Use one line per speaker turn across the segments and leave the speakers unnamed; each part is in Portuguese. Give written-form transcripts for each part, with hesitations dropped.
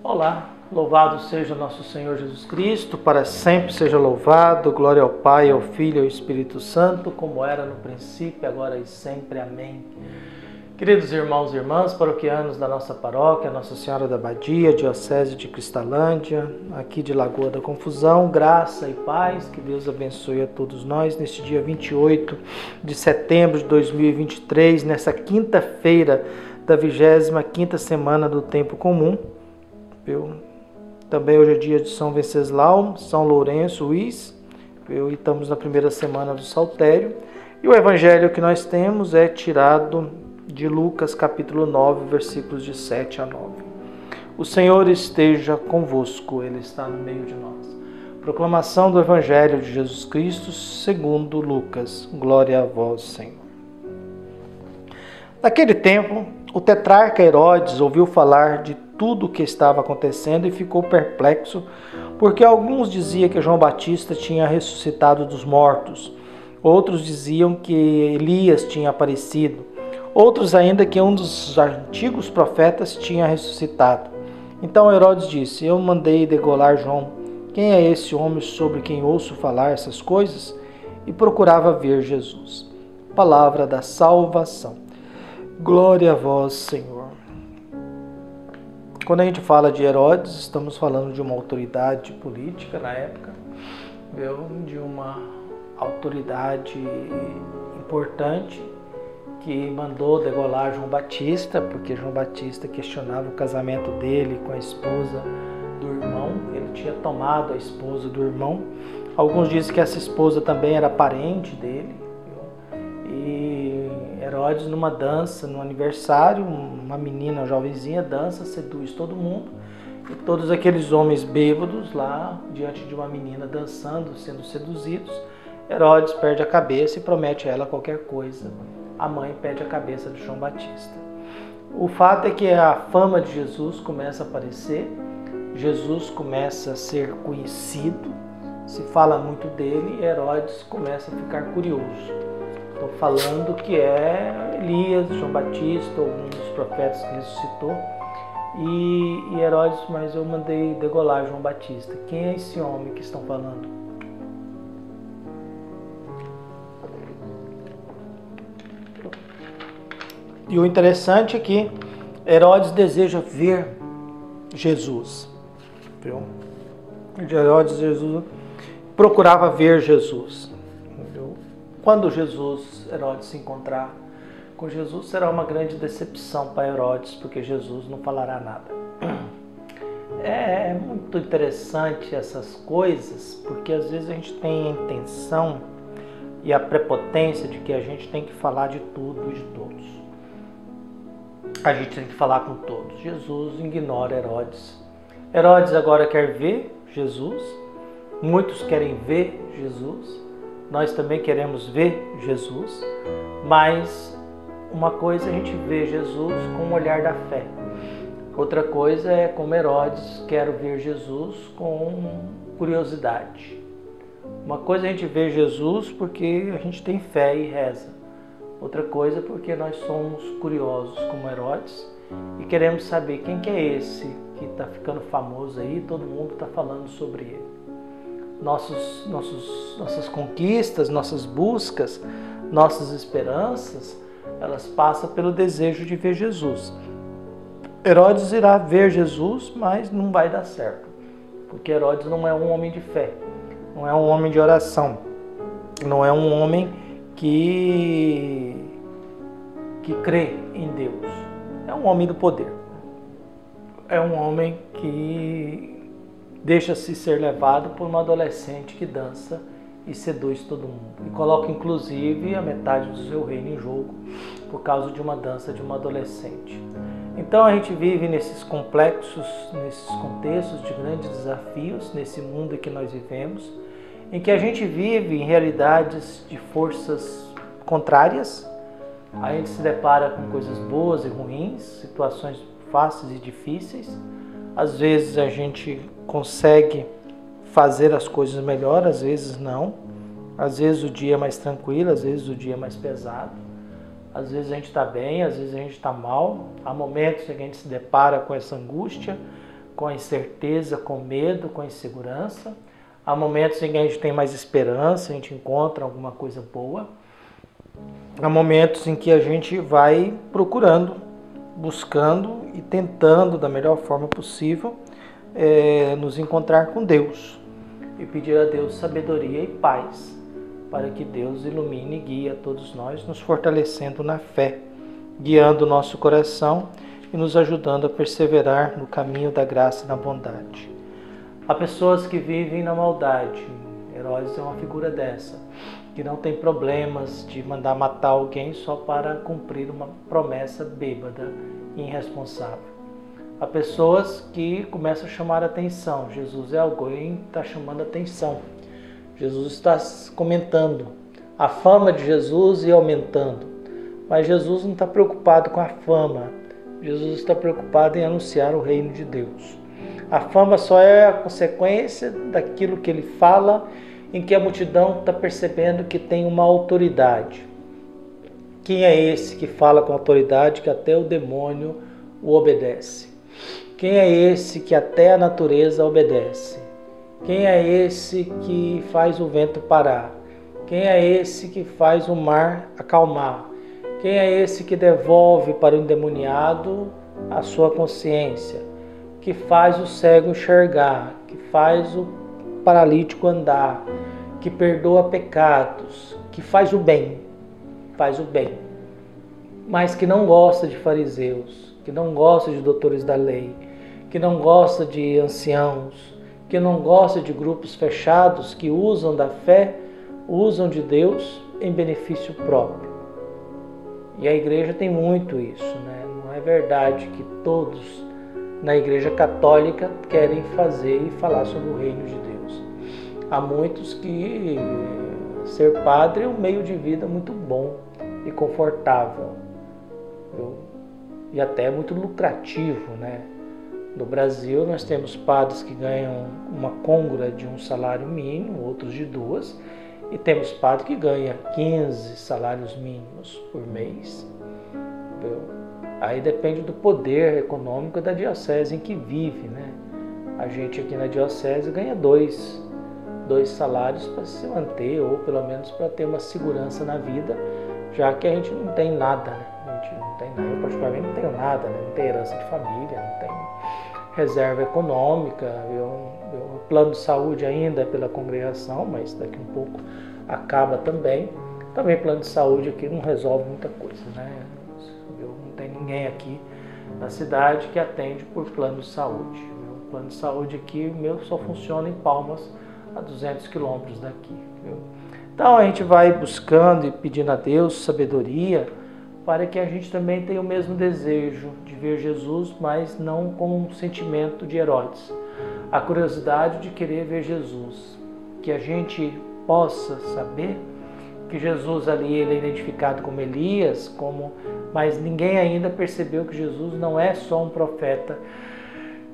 Olá, louvado seja nosso Senhor Jesus Cristo, para sempre seja louvado, glória ao Pai, ao Filho e ao Espírito Santo, como era no princípio, agora e sempre. Amém. Queridos irmãos e irmãs, paroquianos da nossa paróquia, Nossa Senhora da Abadia, Diocese de Cristalândia, aqui de Lagoa da Confusão, graça e paz, que Deus abençoe a todos nós neste dia 28 de setembro de 2023, nessa quinta-feira da 25ª semana do Tempo Comum. Também hoje é dia de São Venceslau, São Lourenço, Luís, e estamos na primeira semana do Saltério. E o evangelho que nós temos é tirado de Lucas capítulo 9, versículos de 7 a 9. O Senhor esteja convosco, Ele está no meio de nós. Proclamação do evangelho de Jesus Cristo segundo Lucas. Glória a vós, Senhor. Naquele tempo, o tetrarca Herodes ouviu falar de tudo o que estava acontecendo e ficou perplexo, porque alguns diziam que João Batista tinha ressuscitado dos mortos, outros diziam que Elias tinha aparecido, outros ainda que um dos antigos profetas tinha ressuscitado. Então Herodes disse: eu mandei degolar João. Quem é esse homem sobre quem ouço falar essas coisas? E procurava ver Jesus. Palavra da salvação. Glória a vós, Senhor. Quando a gente fala de Herodes, estamos falando de uma autoridade política na época, de uma autoridade importante que mandou degolar João Batista, porque João Batista questionava o casamento dele com a esposa do irmão. Ele tinha tomado a esposa do irmão. Alguns dizem que essa esposa também era parente dele. E Herodes, numa dança, no aniversário, uma menina, uma jovenzinha, dança, seduz todo mundo. E todos aqueles homens bêbados lá, diante de uma menina dançando, sendo seduzidos, Herodes perde a cabeça e promete a ela qualquer coisa. A mãe pede a cabeça de João Batista. O fato é que a fama de Jesus começa a aparecer, Jesus começa a ser conhecido, se fala muito dele e Herodes começa a ficar curioso. Estou falando que é Elias, João Batista, algum dos profetas que ressuscitou. E Herodes, mas eu mandei degolar João Batista. Quem é esse homem que estão falando? E o interessante é que Herodes deseja ver Jesus. Herodes procurava ver Jesus. Quando Herodes se encontrar com Jesus, será uma grande decepção para Herodes, porque Jesus não falará nada. É muito interessante essas coisas, porque às vezes a gente tem a intenção e a prepotência de que a gente tem que falar de tudo e de todos. A gente tem que falar com todos. Jesus ignora Herodes. Herodes agora quer ver Jesus. Muitos querem ver Jesus. Nós também queremos ver Jesus, mas uma coisa é a gente vê Jesus com o olhar da fé. Outra coisa é, como Herodes, quero ver Jesus com curiosidade. Uma coisa é a gente ver Jesus porque a gente tem fé e reza. Outra coisa é porque nós somos curiosos como Herodes e queremos saber quem que é esse que está ficando famoso aí, todo mundo está falando sobre ele. Nossas conquistas, nossas buscas, nossas esperanças, elas passam pelo desejo de ver Jesus. Herodes irá ver Jesus, mas não vai dar certo, porque Herodes não é um homem de fé, não é um homem de oração, não é um homem que crê em Deus, é um homem do poder, é um homem que deixa-se ser levado por uma adolescente que dança e seduz todo mundo. E coloca inclusive a metade do seu reino em jogo por causa de uma dança de uma adolescente. Então a gente vive nesses complexos, nesses contextos de grandes desafios, nesse mundo em que nós vivemos, em que a gente vive em realidades de forças contrárias. A gente se depara com coisas boas e ruins, situações fáceis e difíceis. Às vezes a gente consegue fazer as coisas melhor, às vezes não. Às vezes o dia é mais tranquilo, às vezes o dia é mais pesado. Às vezes a gente está bem, às vezes a gente está mal. Há momentos em que a gente se depara com essa angústia, com incerteza, com medo, com insegurança. Há momentos em que a gente tem mais esperança, a gente encontra alguma coisa boa. Há momentos em que a gente vai procurando, buscando e tentando da melhor forma possível nos encontrar com Deus e pedir a Deus sabedoria e paz para que Deus ilumine e guie a todos nós, nos fortalecendo na fé, guiando o nosso coração e nos ajudando a perseverar no caminho da graça e da bondade. Há pessoas que vivem na maldade. Herodes é uma figura dessa, que não tem problemas de mandar matar alguém só para cumprir uma promessa bêbada e irresponsável. Há pessoas que começam a chamar a atenção. Jesus é alguém que está chamando a atenção. Jesus está comentando. A fama de Jesus ia aumentando. Mas Jesus não está preocupado com a fama. Jesus está preocupado em anunciar o reino de Deus. A fama só é a consequência daquilo que ele fala, em que a multidão está percebendo que tem uma autoridade. Quem é esse que fala com autoridade que até o demônio o obedece? Quem é esse que até a natureza obedece? Quem é esse que faz o vento parar? Quem é esse que faz o mar acalmar? Quem é esse que devolve para o endemoniado a sua consciência? Que faz o cego enxergar? Que faz o paralítico andar? Que perdoa pecados? Que faz o bem? Faz o bem. Mas que não gosta de fariseus, que não gosta de doutores da lei, que não gosta de anciãos, que não gosta de grupos fechados que usam da fé, usam de Deus em benefício próprio. E a igreja tem muito isso, né? Não é verdade que todos na igreja católica querem fazer e falar sobre o reino de Deus. Há muitos que ser padre é um meio de vida muito bom e confortável, e até muito lucrativo, né? No Brasil nós temos padres que ganham uma côngora de um salário mínimo, outros de 2, e temos padre que ganha 15 salários mínimos por mês. Aí depende do poder econômico da diocese em que vive, né? A gente aqui na diocese ganha dois salários para se manter, ou pelo menos para ter uma segurança na vida, já que a gente não tem nada, né? A gente não tem nada. Eu particularmente não tenho nada, né? Não tenho herança de família, não tenho reserva econômica, o plano de saúde ainda é pela congregação, mas daqui um pouco acaba também. Também plano de saúde aqui não resolve muita coisa, né? Não tem ninguém aqui na cidade que atende por plano de saúde. O plano de saúde aqui, o meu só funciona em Palmas, a 200 quilômetros daqui. Então a gente vai buscando e pedindo a Deus sabedoria para que a gente também tenha o mesmo desejo de ver Jesus, mas não com um sentimento de Herodes. A curiosidade de querer ver Jesus. Que a gente possa saber que Jesus ali ele é identificado como Elias, mas ninguém ainda percebeu que Jesus não é só um profeta.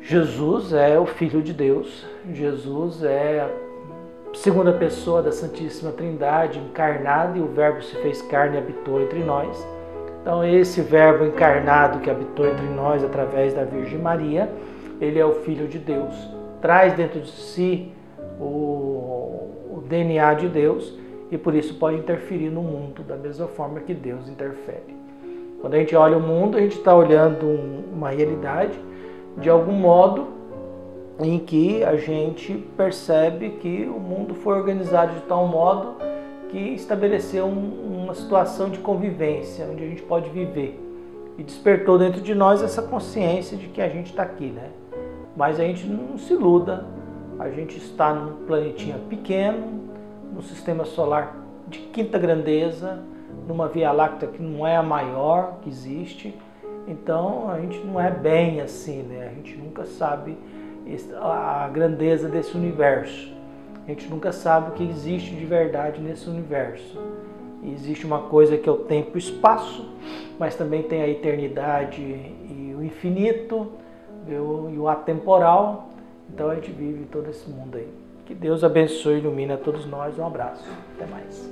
Jesus é o Filho de Deus. Jesus é a segunda pessoa da Santíssima Trindade, encarnado, e o Verbo se fez carne e habitou entre nós. Então esse Verbo encarnado que habitou entre nós através da Virgem Maria, ele é o Filho de Deus, traz dentro de si o DNA de Deus e por isso pode interferir no mundo da mesma forma que Deus interfere. Quando a gente olha o mundo, a gente está olhando uma realidade de algum modo em que a gente percebe que o mundo foi organizado de tal modo que estabeleceu uma situação de convivência, onde a gente pode viver. E despertou dentro de nós essa consciência de que a gente está aqui, né? Mas a gente não se iluda, a gente está num planetinha pequeno, num sistema solar de quinta grandeza, numa Via Láctea que não é a maior que existe. Então a gente não é bem assim, né? A gente nunca sabe a grandeza desse universo. A gente nunca sabe o que existe de verdade nesse universo. E existe uma coisa que é o tempo e o espaço, mas também tem a eternidade e o infinito, e o atemporal. Então a gente vive todo esse mundo aí. Que Deus abençoe e ilumine a todos nós. Um abraço. Até mais.